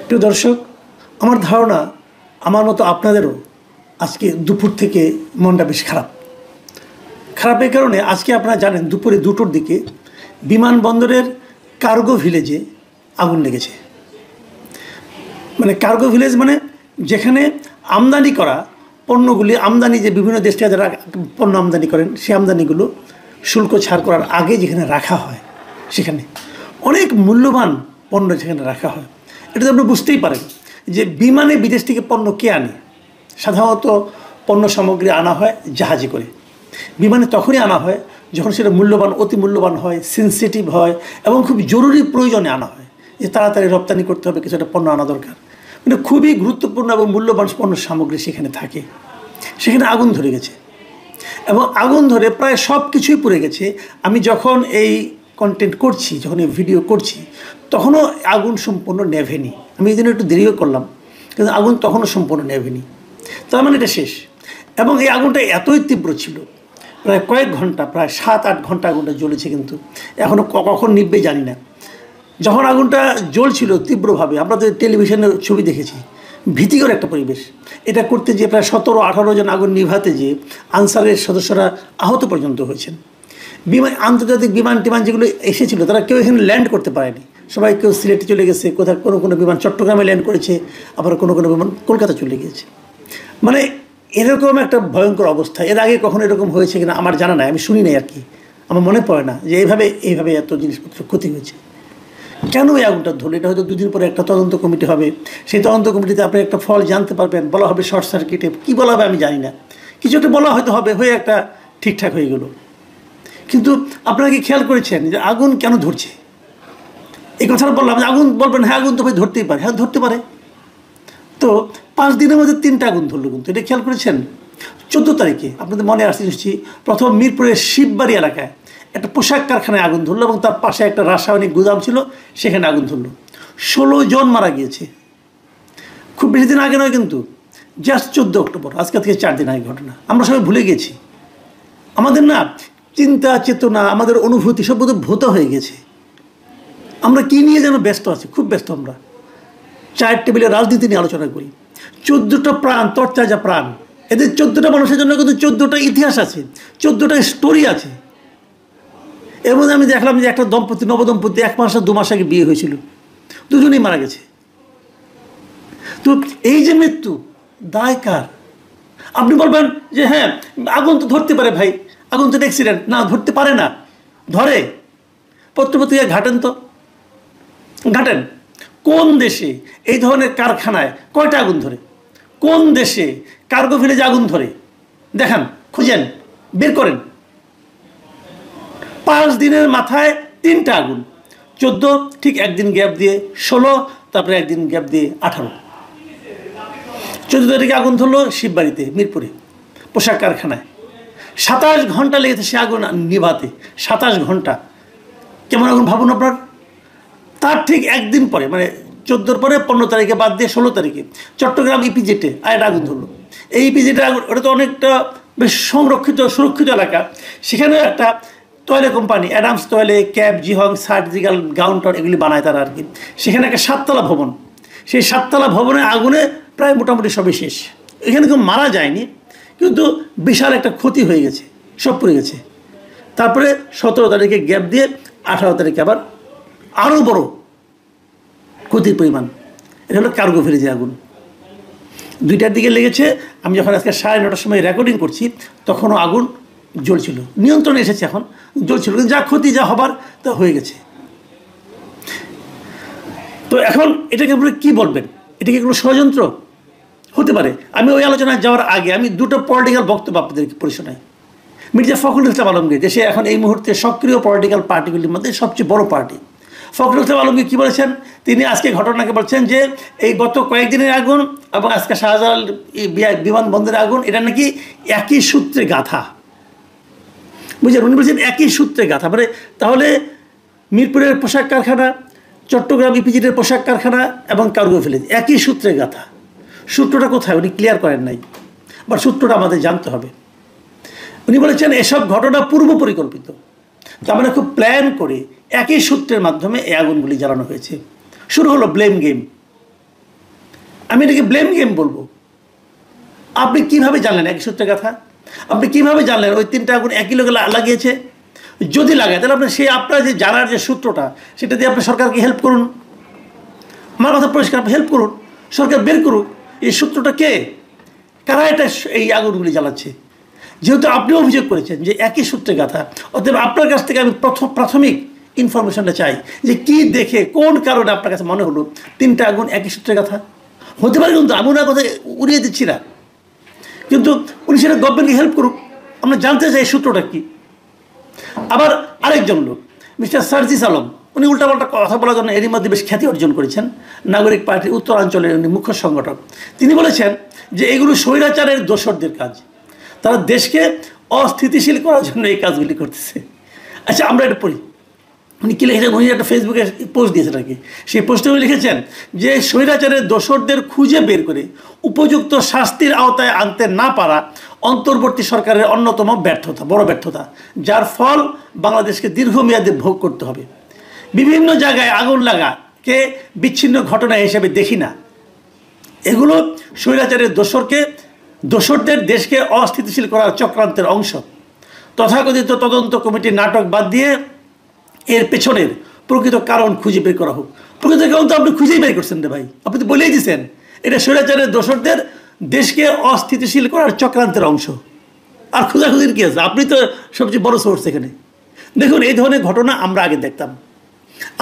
প্রিয় দর্শক, আমার ধারণা আমার মতো আপনাদেরও আজকে দুপুর থেকে মনটা বেশ খারাপের কারণে আজকে আপনারা জানেন দুপুরে 2টোর দিকে বিমানবন্দরের কার্গো ভিলেজে আগুন লেগেছে। মানে কার্গো ভিলেজ মানে যেখানে আমদানি করা পণ্যগুলি, আমদানি যে বিভিন্ন দেশ থেকে যারা পণ্য আমদানি করেন সেই আমদানিগুলো শুল্ক ছাড় করার আগে যেখানে রাখা হয়, সেখানে অনেক মূল্যবান পণ্য যেখানে রাখা হয়। এটা তো আপনি বুঝতেই পারেন যে বিমানে বিদেশ থেকে পণ্য কে আনে। সাধারণত পণ্য সামগ্রী আনা হয় জাহাজে করে। বিমানে তখনই আনা হয় যখন সেটা মূল্যবান, অতি মূল্যবান হয়, সেন্সিটিভ হয় এবং খুব জরুরি প্রয়োজনে আনা হয়, যে তাড়াতাড়ি রপ্তানি করতে হবে, কিছু একটা পণ্য আনা দরকার। মানে খুবই গুরুত্বপূর্ণ এবং মূল্যবান পণ্য সামগ্রী সেখানে থাকে। সেখানে আগুন ধরে গেছে এবং আগুন ধরে প্রায় সব কিছুই পুড়ে গেছে। আমি যখন এই কন্টেন্ট করছি, যখন এই ভিডিও করছি, তখনও আগুন সম্পূর্ণ নেভেনি। আমি এই জন্য একটু দেরিও করলাম, কিন্তু আগুন তখনও সম্পূর্ণ নেভেনি। তার মানে এটা শেষ। এবং এই আগুনটা এতই তীব্র ছিল, প্রায় কয়েক ঘন্টা, প্রায় 7-8 ঘন্টা আগুনটা জ্বলেছে, কিন্তু এখনও কখন নিভবে জানি না। যখন আগুনটা জ্বলছিল তীব্রভাবে, আমরা তো টেলিভিশনের ছবি দেখেছি, ভীতিকর একটা পরিবেশ। এটা করতে যে প্রায় 17-18 জন আগুন নিভাতে যে আনসারের সদস্যরা আহত পর্যন্ত হয়েছেন। আন্তর্জাতিক বিমান টিমান যেগুলো এসেছিলো তারা কেউ এখানে ল্যান্ড করতে পারেনি। সবাই কেউ সিলেটে চলে গেছে, কোথাও কোনো বিমান চট্টগ্রামে ল্যান্ড করেছে, আবার কোনো বিমান কলকাতা চলে গিয়েছে। মানে এরকম একটা ভয়ঙ্কর অবস্থা। এর আগে কখনো এরকম হয়েছে কিনা আমার জানা নাই, আমি শুনি নাই আর কি, আমার মনে পড়ে না যে এইভাবে এত জিনিসপত্র ক্ষতি হয়েছে। কেন এই আগুনটা ধরলো? এটা হয়তো 2 দিন পরে একটা তদন্ত কমিটি হবে, সেই তদন্ত কমিটিতে আপনি একটা ফল জানতে পারবেন, বলা হবে শর্ট সার্কিটে, কী বলা হবে আমি জানি না, কিছু একটা বলা হয়তো হবে, হয়ে একটা ঠিকঠাক হয়ে গেল। কিন্তু আপনারা কি খেয়াল করেছেন যে আগুন কেন ধরছে? এই কথাটা বললাম যে আগুন, বলবেন হ্যাঁ আগুন তো ভাই ধরতেই পারে, হ্যাঁ ধরতে পারে। তো 5 দিনের মধ্যে 3টা আগুন ধরলো, কিন্তু এটা খেয়াল করেছেন? 14 তারিখে আপনাদের মনে আসছে নিশ্চয়ই, প্রথম মিরপুরের শিববাড়ি এলাকায় একটা পোশাক কারখানায় আগুন ধরলো এবং তার পাশে একটা রাসায়নিক গুদাম ছিল, সেখানে আগুন ধরলো। 16 জন মারা গিয়েছে। খুব বেশি দিন আগে নয় কিন্তু, জাস্ট 14 অক্টোবর, আজকে থেকে 4 দিন আগে ঘটনা। আমরা সবাই ভুলে গেছি। আমাদের না চিন্তা চেতনা, আমাদের অনুভূতি সব বোধহয় ভোতা হয়ে গেছে। আমরা কী নিয়ে যেন ব্যস্ত আছি, খুব ব্যস্ত। আমরা চায়ের টেবিলে রাজনীতি নিয়ে আলোচনা করি। 14টা প্রাণ, তরতাজা প্রাণ। এদের 14টা মানুষের জন্য কিন্তু 14টা ইতিহাস আছে, 14টা স্টোরি আছে। এর মধ্যে আমি দেখলাম যে একটা দম্পতি, নবদম্পতি 1 মাস আর 2 মাস আগে বিয়ে হয়েছিল, দুজনেই মারা গেছে। তো এই যে মৃত্যু, দায় কার? আপনি বলবেন যে হ্যাঁ আগুন তো ধরতে পারে ভাই, আগুন তো অ্যাক্সিডেন্ট। না, ধরতে পারে না, ধরে। পত্রপত্রিকা ঘাটেন কোন দেশে এই ধরনের কারখানায় কয়টা আগুন ধরে? কোন দেশে কার্গো ভিলেজে আগুন ধরে? দেখান, খুঁজেন, বের করেন। 5 দিনের মাথায় 3টা আগুন। 14, ঠিক একদিন গ্যাপ দিয়ে 16, তারপরে একদিন গ্যাপ দিয়ে 18। 14 তারিখে আগুন ধরলো শিববাড়িতে, মিরপুরে পোশাক কারখানায়। 27 ঘন্টা লেগেছে সে আগুন নিভাতে, 27 ঘন্টা। কেমন আগুন ভাবুন আপনার। তার ঠিক একদিন পরে, মানে 14 পরে 15 তারিখে বাদ দিয়ে 16 তারিখে চট্টগ্রাম ইপিজেটে আরেকটা আগুন ধরলো। এই ইপিজেটে আগুন, ওটা তো অনেকটা বেশ সুরক্ষিত এলাকা। সেখানেও একটা তৈলে company, Adams তৈলে, cab, জিহং, surgical gown এগুলি বানায় তারা আর কি। সেখানে একটা 7তলা ভবন, সেই 7তলা ভবনে আগুনে প্রায় মোটামুটি সবই শেষ। এখানে কেউ মারা যায়নি, কিন্তু বিশাল একটা ক্ষতি হয়ে গেছে, সব পড়ে গেছে। তারপরে 17 তারিখে গ্যাপ দিয়ে 18 তারিখে আবার আরও বড় ক্ষতির পরিমাণ। এটা হলো কার্গো ভিলেজে আগুন। 2টার দিকে লেগেছে। আমি যখন আজকে 9:30টার সময় রেকর্ডিং করছি, তখনও আগুন জ্বলছিল, নিয়ন্ত্রণে এসেছে, এখন জ্বলছিল, কিন্তু যা ক্ষতি যা হবার তা হয়ে গেছে। তো এখন এটাকে আপনি কী বলবেন? এটা কি কোনো ষড়যন্ত্র হতে পারে? আমি ওই আলোচনায় যাওয়ার আগে আমি 2টো পলিটিক্যাল বক্তব্য আপনাদেরকে পড়ে শোনাই। মির্জা ফখরুল ইসলাম আলমগীর, দেশে এখন এই মুহূর্তে সক্রিয় পলিটিক্যাল পার্টিগুলির মধ্যে সবচেয়ে বড় পার্টি। ফখরুল ইসলাম আলমগীর কী বলেছেন? তিনি আজকে ঘটনাকে বলছেন যে এই গত কয়েকদিনের আগুন এবং আজকে শাহজালাল বিমানবন্দরের আগুন, এটা নাকি একই সূত্রে গাঁথা। বুঝলেন? উনি বলছেন একই সূত্রে গাঁথা। মানে তাহলে মিরপুরের পোশাক কারখানা, চট্টগ্রাম ইপিজেটের পোশাক কারখানা এবং কার্গো ভিলেজ একই সূত্রে গাঁথা। সূত্রটা কোথায় উনি ক্লিয়ার করেন নাই, বা সূত্রটা আমাদের জানতে হবে। উনি বলেছেন এসব ঘটনা পূর্ব পরিকল্পিত, তার মানে খুব প্ল্যান করে একই সূত্রের মাধ্যমে এই আগুনগুলি জ্বালানো হয়েছে। শুরু হলো ব্লেম গেম। আমি এটাকে ব্লেম গেম বলবো। আপনি কিভাবে জানলেন একই সূত্রের কথা? আপনি কিভাবে জানলেন ওই 3টা আগুন একই লোকে লাগিয়েছে? যদি লাগায় তাহলে আপনার যে জানার যে সূত্রটা সেটা দিয়ে আপনি সরকারকে হেল্প করুন। আমার কথা পরিষ্কার, হেল্প করুন, সরকার বের করুক এই সূত্রটা কে, কারা এটা এই আগুনগুলি জ্বালাচ্ছে। যেহেতু আপনি অভিযোগ করেছেন যে একই সূত্রের কথা, অতএব আপনার কাছ থেকে আমি প্রাথমিক ইনফরমেশনটা চাই যে কি দেখে কোন কারণে আপনার কাছে মনে হলো 3টা আগুন একই সূত্রের কথা হতে পারে। কিন্তু আমি ওনার কথা উড়িয়ে দিচ্ছি না, কিন্তু উনি সেটা গভর্নমেন্টকে হেল্প করুক, আমরা জানতে চাই এই সূত্রটা কি। আবার আরেকজন লোক মিস্টার সার্জিস আলম, উনি উল্টাপাল্টা কথা বলার জন্য এরই মধ্যে বেশ খ্যাতি অর্জন করেছেন, নাগরিক পার্টির উত্তরাঞ্চলের উনি মুখ্য সংগঠক। তিনি বলেছেন যে এগুলো স্বৈরাচারের দোসরদের কাজ, তারা দেশকে অস্থিতিশীল করার জন্য এই কাজগুলি করতেছে। আচ্ছা, আমরা এটা পড়ি। উনি কি লিখেছেন? উনি একটা ফেসবুকে পোস্ট দিয়েছেন আর কি। সেই পোস্টে উনি লিখেছেন যে স্বৈরাচারের দোসরদের খুঁজে বের করে উপযুক্ত শাস্তির আওতায় আনতে না পারা অন্তর্বর্তী সরকারের অন্যতম ব্যর্থতা, বড় ব্যর্থতা, যার ফল বাংলাদেশকে দীর্ঘমেয়াদে ভোগ করতে হবে। বিভিন্ন জায়গায় আগুন লাগাকে বিচ্ছিন্ন ঘটনা হিসেবে দেখি না, এগুলো স্বৈরাচারের দোসরদের দেশকে অস্থিতিশীল করার চক্রান্তের অংশ। তথাকথিত তদন্ত কমিটির নাটক বাদ দিয়ে এর পেছনের প্রকৃত কারণ খুঁজে বের করা হোক। প্রকৃত কারণ তো আপনি খুঁজেই বের করছেন রে ভাই, আপনি তো বলেই দিচ্ছেন এটা স্বৈরাচারের দোসরদের দেশকে অস্থিতিশীল করার চক্রান্তের অংশ। আর খোঁজাখুঁজির কি আছে? আপনি তো সবচেয়ে বড় সোর্স এখানে। দেখুন, এই ধরনের ঘটনা আমরা আগে দেখতাম।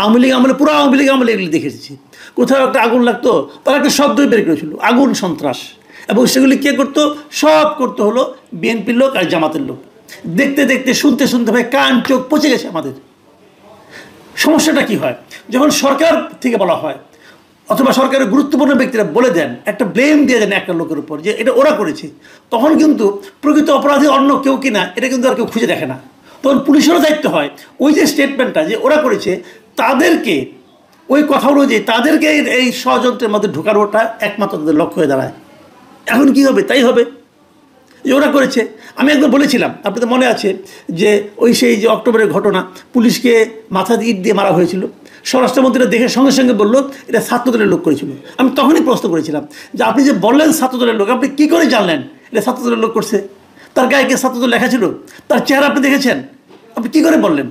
আওয়ামী লীগ আমলে, পুরো আওয়ামী লীগ আমলে এগুলি দেখেছি। কোথাও একটা আগুন লাগতো, তারা একটা শব্দই বের করেছিল, আগুন সন্ত্রাস। এবং সেগুলি কে করতো? সব করতে হলো বিএনপির লোক আর জামাতের লোক। দেখতে দেখতে শুনতে শুনতে ভাই কান চোখ পচে গেছে আমাদের। সমস্যাটা কি হয়? যখন সরকার থেকে বলা হয় অথবা সরকারের গুরুত্বপূর্ণ ব্যক্তিরা বলে দেন, একটা ব্লেম দিয়ে দেন একটা লোকের উপর যে এটা ওরা করেছে, তখন কিন্তু প্রকৃত অপরাধী অন্য কেউ কিনা এটা কিন্তু আর কেউ খুঁজে দেখে না। তখন পুলিশেরও দায়িত্ব হয় ওই যে স্টেটমেন্টটা যে ওরা করেছে, তাদেরকে ওই কথা অনুযায়ী তাদেরকে এই ষড়যন্ত্রের মধ্যে ঢোকানোটা একমাত্র তাদের লক্ষ্য হয়ে দাঁড়ায়। এখন কি হবে? তাই হবে যে ওরা করেছে। আমি একবার বলেছিলাম, আপনি তো মনে আছে, যে সেই যে অক্টোবরের ঘটনা, পুলিশকে মাথা দিয়ে ইট দিয়ে মারা হয়েছিল, স্বরাষ্ট্রমন্ত্রীরা দেখে সঙ্গে সঙ্গে বললো এটা ছাত্রদলের লোক করেছিল। আমি তখনই প্রশ্ন করেছিলাম যে আপনি যে বললেন ছাত্রদলের লোক, আপনি কী করে জানলেন এটা ছাত্রদলের লোক করছে? তার গায়ে কে ছাত্রদল লেখা ছিল? তার চেহারা আপনি দেখেছেন? আপনি কী করে বললেন?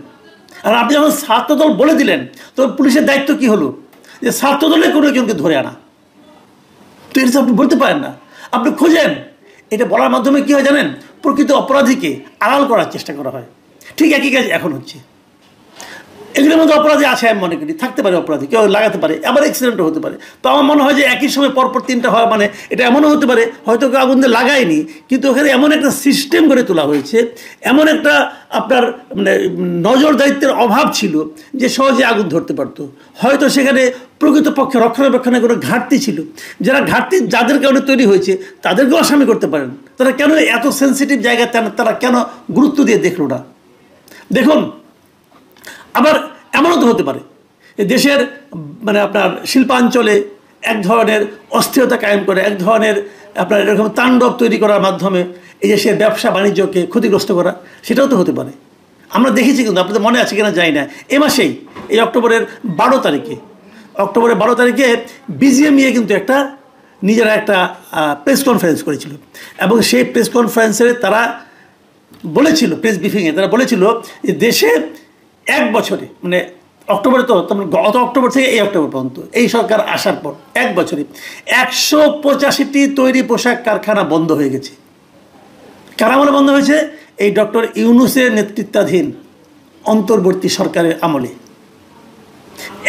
আর আপনি যখন ছাত্রদল বলে দিলেন, তখন পুলিশের দায়িত্ব কি হলো? যে ছাত্রদলের কোনো একজনকে ধরে আনা। তো এটা আপনি বলতে পারেন না, আপনি খোঁজেন। এটা বলার মাধ্যমে কী হয় জানেন? প্রকৃত অপরাধীকে আড়াল করার চেষ্টা করা হয়। ঠিক একই কাজ এখন হচ্ছে। এগুলোর মধ্যে অপরাধী আছে আমি মনে করি, থাকতে পারে অপরাধী, কেউ লাগাতে পারে, আবার অ্যাক্সিডেন্টও হতে পারে। তো আমার মনে হয় যে একই সময় পরপর 3টা হয়, মানে এটা এমনও হতে পারে হয়তো কেউ আগুন দিয়ে লাগায়নি, কিন্তু ওখানে এমন একটা সিস্টেম গড়ে তোলা হয়েছে, এমন একটা আপনার মানে নজরদারিত্বের অভাব ছিল যে সহজে আগুন ধরতে পারতো। হয়তো সেখানে প্রকৃতপক্ষে রক্ষণাবেক্ষণের কোনো ঘাটতি ছিল, যারা ঘাটতি যাদের কারণে তৈরি হয়েছে তাদেরকেও আসামি করতে পারেন। তারা কেন এত সেন্সিটিভ জায়গায় তারা কেন গুরুত্ব দিয়ে দেখলো না? দেখুন, আবার এমনও তো হতে পারে দেশের মানে আপনার শিল্পাঞ্চলে এক ধরনের অস্থিরতা কায়েম করে, এক ধরনের আপনার এরকম তাণ্ডব তৈরি করার মাধ্যমে এই দেশের ব্যবসা বাণিজ্যকে ক্ষতিগ্রস্ত করা, সেটাও তো হতে পারে। আমরা দেখেছি, কিন্তু আপনাদের মনে আছে কিনা জানি না, এ মাসেই এই অক্টোবরের 12 তারিখে বিজিএমইএ কিন্তু নিজেরা একটা প্রেস কনফারেন্স করেছিল, এবং সেই প্রেস কনফারেন্সে তারা বলেছিল, প্রেস ব্রিফিংয়ে তারা বলেছিল যে দেশে 1 বছরে, মানে অক্টোবরে তো গত অক্টোবর থেকে এই অক্টোবর পর্যন্ত এই সরকার আসার পর 1 বছরে 185টি তৈরি পোশাক কারখানা বন্ধ হয়ে গেছে। কারা আমলে বন্ধ হয়েছে? এই ডক্টর ইউনূসের নেতৃত্বাধীন অন্তর্বর্তী সরকারের আমলে।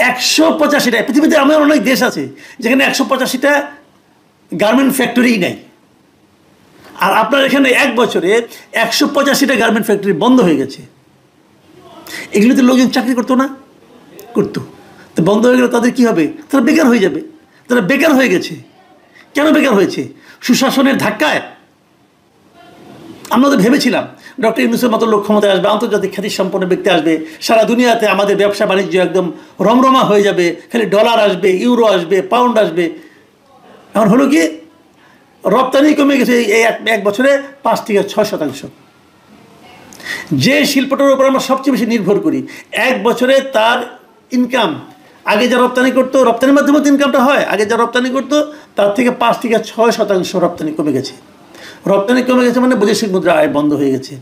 185টা। পৃথিবীতে এমন অনেক দেশ আছে যেখানে 185টা গার্মেন্ট ফ্যাক্টরিই নাই, আর আপনার এখানে 1 বছরে 185টা গার্মেন্ট ফ্যাক্টরি বন্ধ হয়ে গেছে। এগুলোতে লোকজন চাকরি করতো না? করতো। তো বন্ধ হয়ে গেলে তাদের কী হবে? তারা বেকার হয়ে যাবে। তারা বেকার হয়ে গেছে। কেন বেকার হয়েছে? সুশাসনের ধাক্কায়। আমরা তো ভেবেছিলাম ডক্টর ইউনূসের মতো লোক ক্ষমতায় আসবে, আন্তর্জাতিক খ্যাতিসম্পন্ন ব্যক্তি আসবে, সারা দুনিয়াতে আমাদের ব্যবসা বাণিজ্য একদম রমরমা হয়ে যাবে, খালি ডলার আসবে, ইউরো আসবে, পাউন্ড আসবে। এখন হলো কি? রপ্তানি কমে গেছে এই 1 বছরে 5 থেকে 6%। যে শিল্পটার উপর আমরা সবচেয়ে বেশি নির্ভর করি, 1 বছরে তার ইনকাম আগে যা রপ্তানি করতো, রপ্তানির মাধ্যমে তো ইনকামটা হয়, আগে যা রপ্তানি করতো তার থেকে 5 থেকে 6% রপ্তানি কমে গেছে। রপ্তানি কমে গেছে মানে বৈদেশিক মুদ্রা আয় বন্ধ হয়ে গেছে।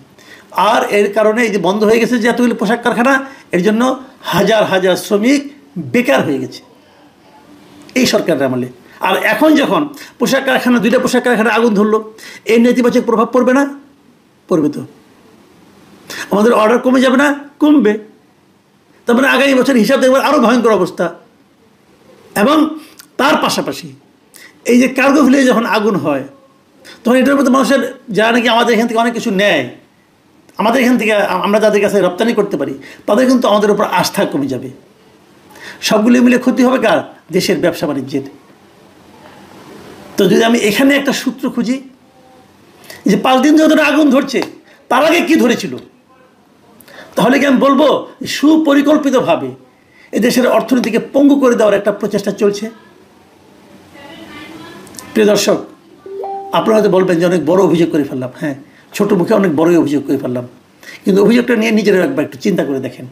আর এর কারণে এই যে বন্ধ হয়ে গেছে যে এতগুলি পোশাক কারখানা, এর জন্য হাজার হাজার শ্রমিক বেকার হয়ে গেছে এই সরকারের আমলে। আর এখন যখন পোশাক কারখানা, 2টা পোশাক কারখানা আগুন ধরলো, এর নেতিবাচক প্রভাব পড়বে না? পড়বে তো। আমাদের অর্ডার কমে যাবে না? কমবে। তার মানে আগামী বছর হিসাব দেখবার আরও ভয়ঙ্কর অবস্থা। এবং তার পাশাপাশি এই যে কার্গো ভিলেজে যখন আগুন হয়, তখন এটার মধ্যে মানুষের, যারা নাকি আমাদের এখান থেকে অনেক কিছু নেয়, আমাদের এখান থেকে আমরা যাদের কাছে রপ্তানি করতে পারি, তাদের কিন্তু আমাদের উপর আস্থা কমে যাবে। সবগুলি মিলে ক্ষতি হবে কার? দেশের ব্যবসা বাণিজ্যের। তো যদি আমি এখানে একটা সূত্র খুঁজি যে 5 দিন ধরে আগুন ধরছে, তার আগে কি ধরেছিল, তাহলে কি আমি বলবো সুপরিকল্পিতভাবে এদেশের অর্থনীতিকে পঙ্গু করে দেওয়ার একটা প্রচেষ্টা চলছে? প্রিয় দর্শক, আপনারা হয়তো বলবেন যে অনেক বড় অভিযোগ করে ফেললাম। হ্যাঁ, ছোট মুখে অনেক বড়ই অভিযোগ করে ফেললাম, কিন্তু অভিযোগটা নিয়ে নিজেরা একবার একটু চিন্তা করে দেখেন।